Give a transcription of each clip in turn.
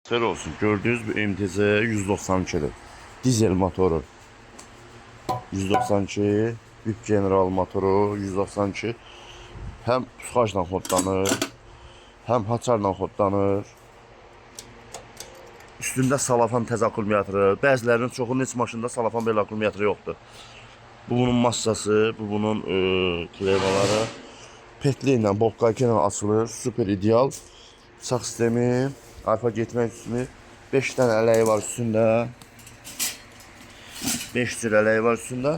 Xeyir olsun. Gördüğünüz bu MTZ 192'dir. Dizel motoru. 192 Büyük General motoru 192. Hem tıxacla kodlanır, hem haçarla kodlanır. Üstündə salafan təzə akkumulatoru. Bəzilərinin çoxunun heç maşında salafan belə akkumulatoru yoxdur. Bu bunun massası, bu bunun klemaları. Petli ilə, bolqayka ilə açılır. Super ideal. Sağ sistemi, arpa getmək üstünü. 5 dənə ələyi var üstündə. 5 cür ələyi var üstündə.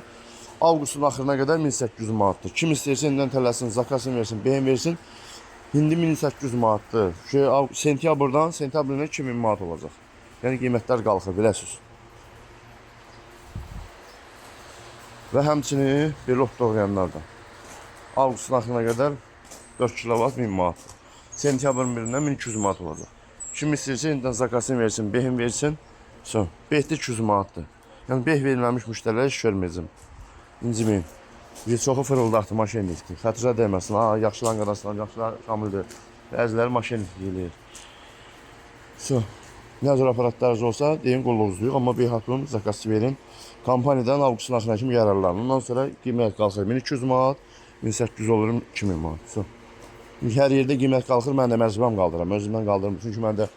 Avqustun axırına qədər 1800 manatdır. Kim istəyirsə indən tələsin, zakasını versin, beyin versin. İndi 1800 manatdır. Sentyabrdan 2000 manat olacaq. Yəni qiymətlər qalxır, biləsiniz. Və həmçinin bir lot doğrayanlardan. Avqustun axırına qədər 4 kilovat 1000 manat. Sentyabrın 1-dən 1200 manat olacaq. Kim istəyirsə indən zakasını versin, beyin versin. Son. Behdə 200 manatdır. Yəni beh verilməmiş müştərilərə iş verməyəcəm. İnciməyin. Bir çoxu fırıldaxdı maşinlikdir. Xətrə dəyməsin. Yaxşılan qadasından, yaxşılar şamildir. Bəziləri maşinlik eləyir. Nə zor aparatlarınız olsa, deyin qulluğunuzluyuq. Amma bir hatun zakası verin. Kampaniyadan avqustun axırına kimi yararlanın. Ondan sonra qiymət qalxır 1200 manat, 1800 olur 2000 manat. Hər yerdə qiymət qalxır, mən də məcbəm qaldıram. Özümdən qaldırmıram. Çünki mən də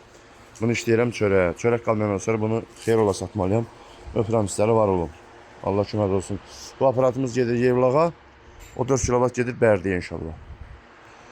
bunu işləyirəm çörəyə. Çörək qalmayandan sonra bunu xeyir ola satmalıyam. Öpürəm sizləri, var olun. Allah kömək olsun. Bu aparatımız gedir Yevlağa. O 4 kilovat gedir Bərdiyə inşallah.